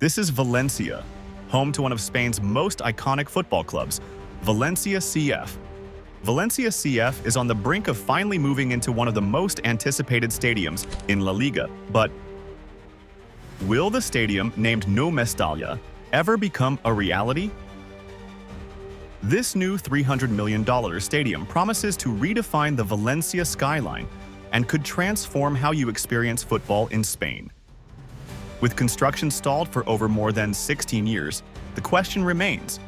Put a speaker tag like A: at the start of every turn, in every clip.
A: This is Valencia, home to one of Spain's most iconic football clubs, Valencia CF. Valencia CF is on the brink of finally moving into one of the most anticipated stadiums in La Liga, but will the stadium, named Nou Mestalla, ever become a reality? This new $300 million stadium promises to redefine the Valencia skyline and could transform how you experience football in Spain. With construction stalled for over more than 16 years, the question remains,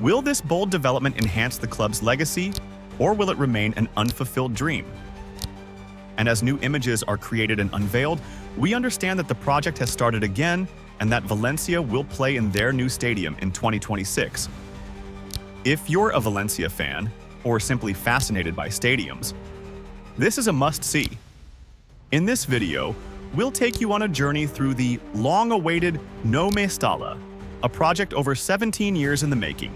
A: will this bold development enhance the club's legacy, or will it remain an unfulfilled dream? And as new images are created and unveiled, we understand that the project has started again and that Valencia will play in their new stadium in 2026. If you're a Valencia fan, or simply fascinated by stadiums, this is a must-see. In this video, we'll take you on a journey through the long-awaited Nou Mestalla, a project over 17 years in the making.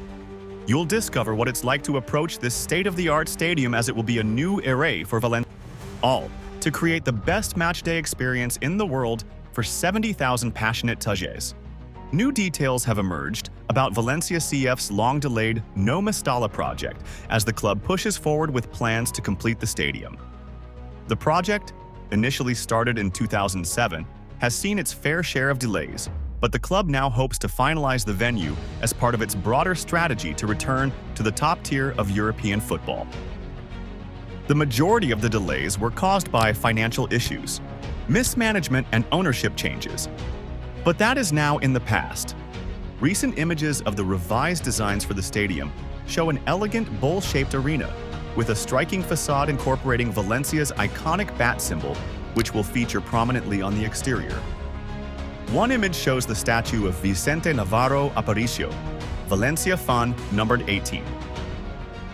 A: You'll discover what it's like to approach this state-of-the-art stadium, as it will be a new era for Valencia, all to create the best matchday experience in the world for 70,000 passionate Tajes. New details have emerged about Valencia CF's long-delayed Nou Mestalla project as the club pushes forward with plans to complete the stadium. The project, initially started in 2007, has seen its fair share of delays, but the club now hopes to finalize the venue as part of its broader strategy to return to the top tier of European football. The majority of the delays were caused by financial issues, mismanagement, and ownership changes. But that is now in the past. Recent images of the revised designs for the stadium show an elegant bowl-shaped arena with a striking facade incorporating Valencia's iconic bat symbol, which will feature prominently on the exterior. One image shows the statue of Vicente Navarro Aparicio, Valencia fan numbered 18.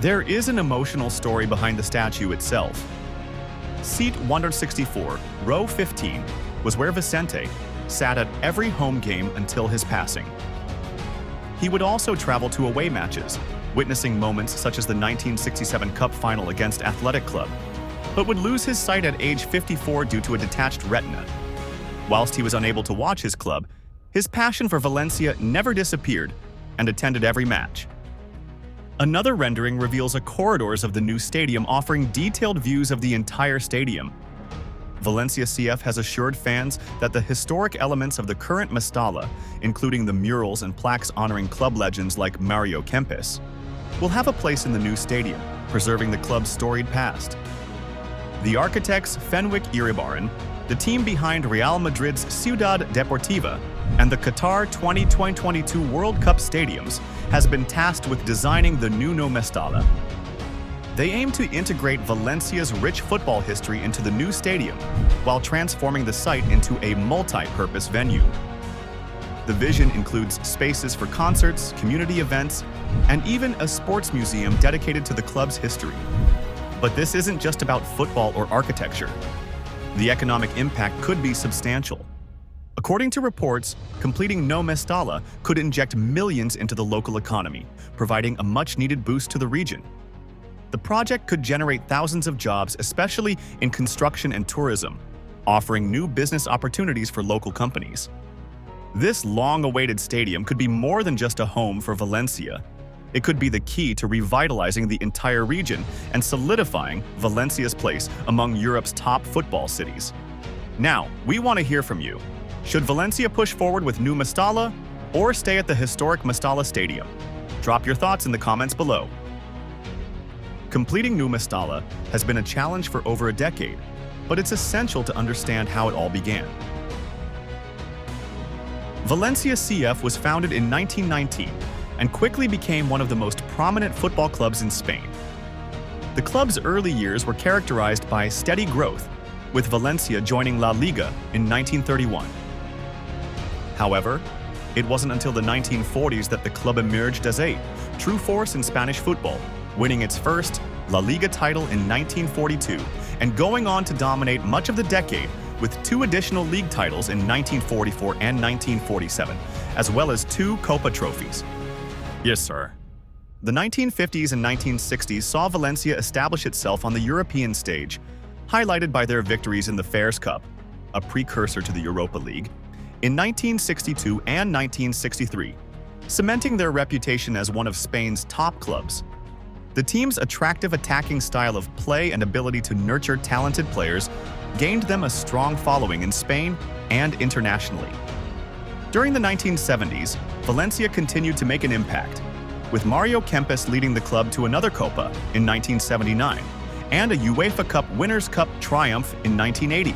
A: There is an emotional story behind the statue itself. Seat 164, row 15, was where Vicente sat at every home game until his passing. He would also travel to away matches, witnessing moments such as the 1967 Cup final against Athletic Club, but would lose his sight at age 54 due to a detached retina. Whilst he was unable to watch his club, his passion for Valencia never disappeared and attended every match. Another rendering reveals the corridors of the new stadium, offering detailed views of the entire stadium. Valencia CF has assured fans that the historic elements of the current Mestalla, including the murals and plaques honoring club legends like Mario Kempes, will have a place in the new stadium, preserving the club's storied past. The architects Fenwick Iribarren, the team behind Real Madrid's Ciudad Deportiva, and the Qatar 2022 World Cup stadiums, has been tasked with designing the new Nou Mestalla. They aim to integrate Valencia's rich football history into the new stadium, while transforming the site into a multi-purpose venue. The vision includes spaces for concerts, community events, and even a sports museum dedicated to the club's history. But this isn't just about football or architecture. The economic impact could be substantial. According to reports, completing Nou Mestalla could inject millions into the local economy, providing a much-needed boost to the region. The project could generate thousands of jobs, especially in construction and tourism, offering new business opportunities for local companies. This long-awaited stadium could be more than just a home for Valencia. It could be the key to revitalizing the entire region and solidifying Valencia's place among Europe's top football cities. Now, we want to hear from you. Should Valencia push forward with Nou Mestalla or stay at the historic Mestalla Stadium? Drop your thoughts in the comments below. Completing Nou Mestalla has been a challenge for over a decade, but it's essential to understand how it all began. Valencia CF was founded in 1919 and quickly became one of the most prominent football clubs in Spain. The club's early years were characterized by steady growth, with Valencia joining La Liga in 1931. However, it wasn't until the 1940s that the club emerged as a true force in Spanish football, winning its first La Liga title in 1942 and going on to dominate much of the decade with 2 additional league titles in 1944 and 1947, as well as 2 Copa trophies. Yes, sir. The 1950s and 1960s saw Valencia establish itself on the European stage, highlighted by their victories in the Fairs Cup, a precursor to the Europa League, in 1962 and 1963, cementing their reputation as one of Spain's top clubs. The team's attractive attacking style of play and ability to nurture talented players gained them a strong following in Spain and internationally. During the 1970s, Valencia continued to make an impact, with Mario Kempes leading the club to another Copa in 1979 and a UEFA Cup Winners' Cup triumph in 1980.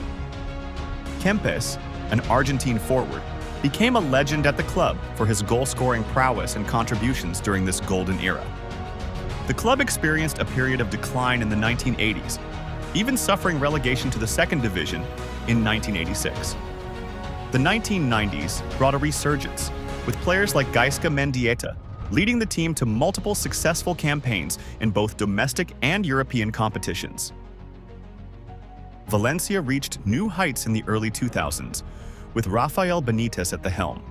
A: Kempes, an Argentine forward, became a legend at the club for his goal-scoring prowess and contributions during this golden era. The club experienced a period of decline in the 1980s, even suffering relegation to the second division in 1986. The 1990s brought a resurgence, with players like Gaizka Mendieta leading the team to multiple successful campaigns in both domestic and European competitions. Valencia reached new heights in the early 2000s, with Rafael Benitez at the helm.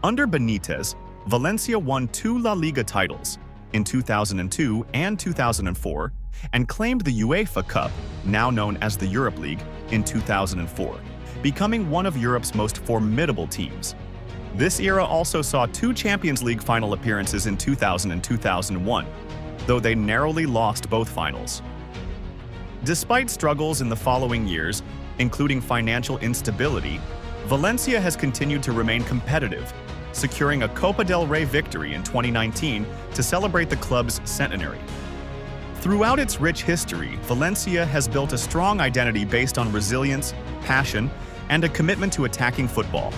A: Under Benitez, Valencia won 2 La Liga titles in 2002 and 2004, and claimed the UEFA Cup, now known as the Europe League, in 2004, becoming one of Europe's most formidable teams. This era also saw 2 Champions League final appearances in 2000 and 2001, though they narrowly lost both finals. Despite struggles in the following years, including financial instability, Valencia has continued to remain competitive, securing a Copa del Rey victory in 2019 to celebrate the club's centenary. Throughout its rich history, Valencia has built a strong identity based on resilience, passion, and a commitment to attacking football.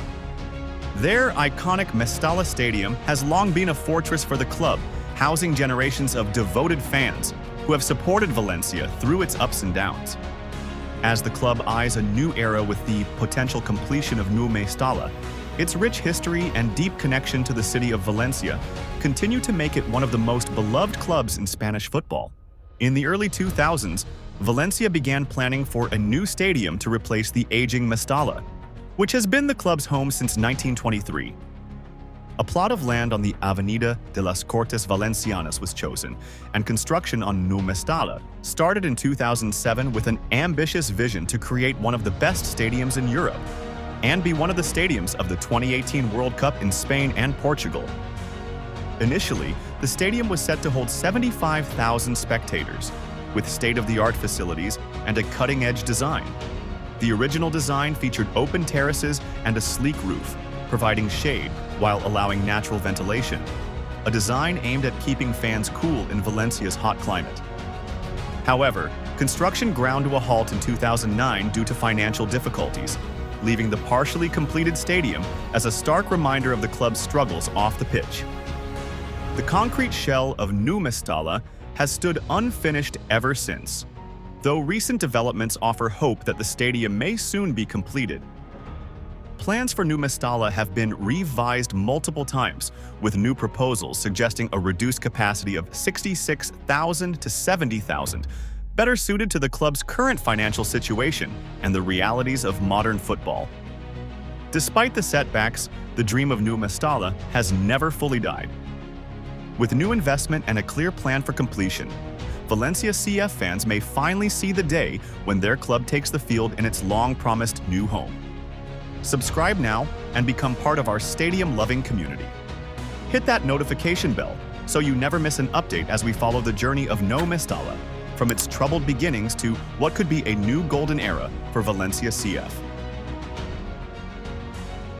A: Their iconic Mestalla Stadium has long been a fortress for the club, housing generations of devoted fans who have supported Valencia through its ups and downs. As the club eyes a new era with the potential completion of Nou Mestalla, its rich history and deep connection to the city of Valencia continue to make it one of the most beloved clubs in Spanish football. In the early 2000s, Valencia began planning for a new stadium to replace the aging Mestalla, which has been the club's home since 1923. A plot of land on the Avenida de las Cortes Valencianas was chosen, and construction on Nou Mestalla started in 2007 with an ambitious vision to create one of the best stadiums in Europe and be one of the stadiums of the 2018 World Cup in Spain and Portugal. Initially, the stadium was set to hold 75,000 spectators, with state-of-the-art facilities and a cutting-edge design. The original design featured open terraces and a sleek roof, providing shade while allowing natural ventilation, a design aimed at keeping fans cool in Valencia's hot climate. However, construction ground to a halt in 2009 due to financial difficulties, leaving the partially completed stadium as a stark reminder of the club's struggles off the pitch. The concrete shell of Nou Mestalla has stood unfinished ever since, though recent developments offer hope that the stadium may soon be completed. Plans for Nou Mestalla have been revised multiple times, with new proposals suggesting a reduced capacity of 66,000 to 70,000, better suited to the club's current financial situation and the realities of modern football. Despite the setbacks, the dream of Nou Mestalla has never fully died. With new investment and a clear plan for completion, Valencia CF fans may finally see the day when their club takes the field in its long-promised new home. Subscribe now and become part of our stadium-loving community. Hit that notification bell so you never miss an update as we follow the journey of Nou Mestalla, from its troubled beginnings to what could be a new golden era for Valencia CF.